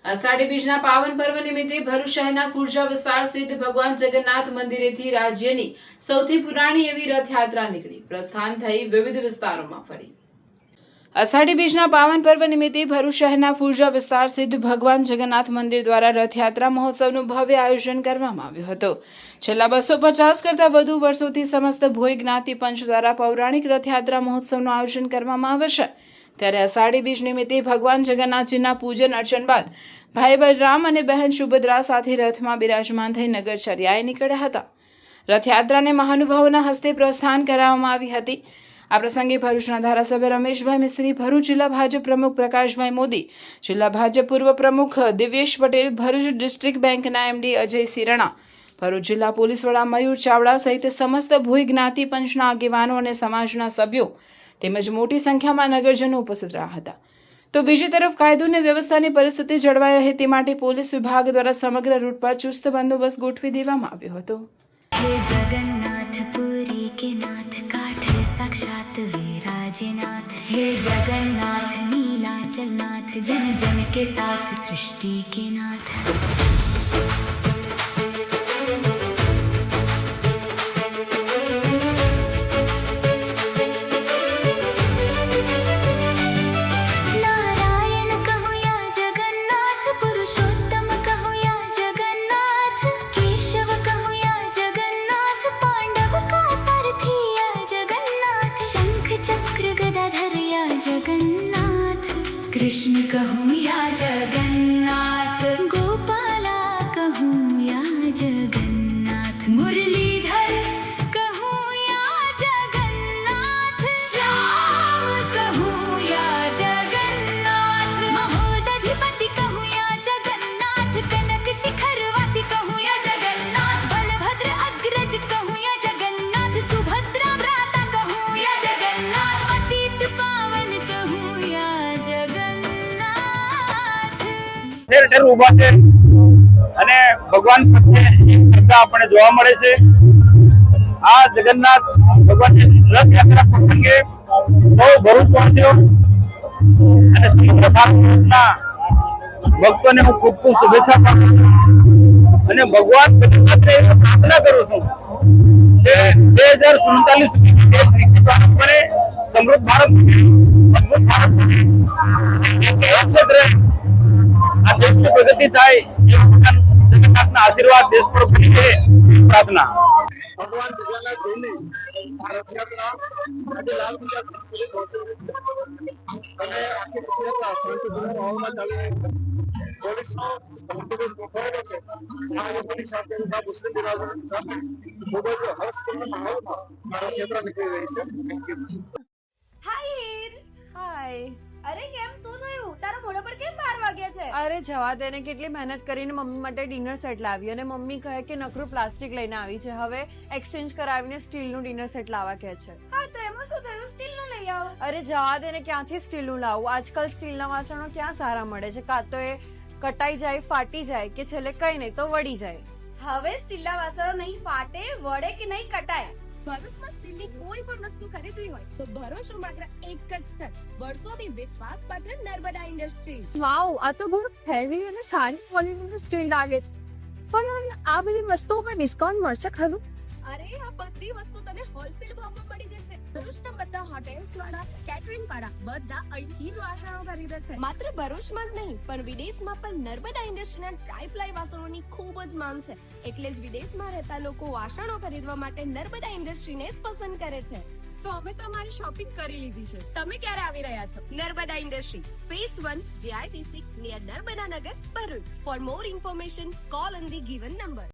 અષાઢી બીજના પાવન પર્વ નિમિત્તે ભરૂચ શહેરના ફુરજા વિસ્તાર સ્થિત ભગવાન જગન્નાથ મંદિરેથી રાજ્યની સૌથી પુરાણી એવી રથયાત્રા નીકળી પ્રસ્થાન થઈ વિવિધ વિસ્તારોમાં ફરી। અષાઢી બીજના પાવન પર્વ નિમિત્તે ભરૂચ શહેરના ફુરજા વિસ્તાર સ્થિત ભગવાન જગન્નાથ મંદિર દ્વારા રથયાત્રા મહોત્સવનું ભવ્ય આયોજન કરવામાં આવ્યું હતું। છેલ્લા 250 કરતાં વધુ વર્ષોથી સમસ્ત ભોઈ જ્ઞાતિ પંચ દ્વારા પૌરાણિક રથયાત્રા મહોત્સવનું આયોજન કરવામાં આવે છે। ત્યારે અષાઢી બીજ નિમિત્તે ભગવાન જગન્નાથજીના પૂજન અર્ચન બાદ ભાઈ બલરામ અને બહેન સુભદ્રા સાથે રથમાં બિરાજમાન થઈ નગરચર્યાએ નીકળ્યા હતા। રથયાત્રાને મહાનુભાવોના હસ્તે પ્રસ્થાન કરાવવામાં આવી હતી। આ પ્રસંગે ભરૂચના ધારાસભ્ય રમેશભાઈ મિસ્ત્રી, ભરૂચ જિલ્લા ભાજપ પ્રમુખ પ્રકાશભાઈ મોદી, જિલ્લા ભાજપ પૂર્વ પ્રમુખ દિવ્યેશ પટેલ, ભરૂચ ડિસ્ટ્રિક્ટ બેંકના એમડી અજય સિરણા, ભરૂચ જિલ્લા પોલીસ વડા મયુર ચાવડા સહિત સમસ્ત ભોઈ જ્ઞાતિ પંચના આગેવાનો અને સમાજના સભ્યો તેમજ મોટી સંખ્યામાં નગરજનો ઉપસ્થિત રહ્યા હતા। તો બીજી તરફ કાયદો અને વ્યવસ્થાની પરિસ્થિતિ જળવાઈ રહે તે માટે પોલીસ વિભાગ દ્વારા સમગ્ર રૂટ પર ચુસ્ત બંદોબસ્ત ગોઠવી દેવામાં આવ્યો હતો। जगन्नाथपुरी के नाथ काठ साक्षात विराजनाथ हे जगन्नाथ नीलाचलनाथ जन जन के साथ सृष्टि के नाथ। जगन्नाथ कृष्ण कहूँ या जगन्नाथ, गोपाला कहूँ या जगन्नाथ, मुरलीधर कहूँ या जगन्नाथ, श्याम कहूँ या जगन्नाथ, महोदधिपति कहूँ या जगन्नाथ, कनक शिखर वासी कहूँ या जगन्नाथ, बलभद्र अग्रज कहूँ या जगन्नाथ, सुभद्रा भ्राता कहूँ या जगन्नाथ, अतीत पावन कहूँ या जगन्नाथ। ઠેર ઠેર ઊભા છે અને ભગવાન પ્રત્યે એક શ્રદ્ધા આપણને જોવા મળે છે। આ જગન્નાથ ભગવાનની રથયાત્રા પ્રસંગે સૌ ભરૂચવાસીઓ અને સમગ્ર ભારત વર્ષના ભક્તોને હું ખૂબ ખૂબ શુભેચ્છા પાઠવું છું અને ભગવાન જગન્નાથને પ્રાર્થના કરું છું કે 2047 સુધી દેશ વિકસિત ભારત બને, સમૃદ્ધ ભારત બને, મજબૂત ભારત બને, એક ક્ષેત્રે આ દેશની પ્રગતિ થાય એ ભગવાન જગન્નાથના આશીર્વાદ દેશ પર બની પ્રાર્થના। ભગવાન જગન્નાથજીની રથયાત્રા આજે લાલ કિલ્લા સુધી પહોંચી અને આખી રથયાત્રા શાંતિપૂર્ણ માહોલમાં ચાલી રહી છે। પોલીસનો બંદોબસ્ત ગોઠવાયેલો છે। આ લોકોની સાથે ઉભા મુસ્લિમ બિરાદરોની સાથે ખૂબ જ હર્ષપૂર્ણ માહોલમાં આ રથયાત્રા નીકળી રહી છે। હાય હીર, હાય। અરે કેમ શું થયું? તારા મોઢા પર કેમ 12 વાગ્યા છે? અરે જવા દે ને, કેટલી મહેનત કરીને મમ્મી માટે ડિનર સેટ લાવી અને મમ્મી કહે કે નકરું પ્લાસ્ટિક લઈને આવી છે, હવે એક્સચેન્જ કરાવીને સ્ટીલનું ડિનર સેટ લાવવા કહે છે। હા તો એમાં શું થયું? સ્ટીલનું લઈ આવો। અરે જવા દે ને, ક્યાંથી સ્ટીલનું લાવું? આજકાલ સ્ટીલના વાસણો ક્યાં સારા મળે છે? કાં તો એ કટાઈ જાય, ફાટી જાય કે છેલ્લે કઈ નહીં તો વળી જાય। હવે સ્ટીલના વાસણો નહીં ફાટે, વળે કે નહીં કટાય। ભરૂચમાં સ્ટીલની કોઈ પણ વસ્તુ ખરીદવી હોય તો ભરોસો માત્ર એક જ સ્થળ, વર્ષોથી વિશ્વાસપાત્ર નર્મદા ઇન્ડસ્ટ્રીઝ। વાવ, આ તો બહુ હેવી અને સારી ક્વોલિટીનું સ્ટીલ લાગે છે, પણ આ બધી વસ્તુઓ પર ડિસ્કાઉન્ટ મળશે ખરું? અરે આ બધી વસ્તુ તને હોલસેલ ભાવમાં મળી જશે। ભરૂચના બધા હોટેલ્સ વાળા, કેટરિંગ વાળા બધા અહીંથી જ વાસણો ખરીદે છે। માત્ર ભરૂચમાં જ નહીં પણ વિદેશમાં પણ નર્મદા ઇન્ડસ્ટ્રીના ટ્રાય-પ્લાય વાસણોની ખૂબ જ માંગ છે, એટલે જ વિદેશમાં રહેતા લોકો વાસણો ખરીદવા માટે નર્મદા ઇન્ડસ્ટ્રીને જ પસંદ કરે છે। તો અમે તમારી શોપિંગ કરી લીધી છે। તમે ક્યારે આવી રહ્યા છો? Narmada industry, phase 1, JITC, near Narmada Nagar, Bharuch. For more information call on the given number.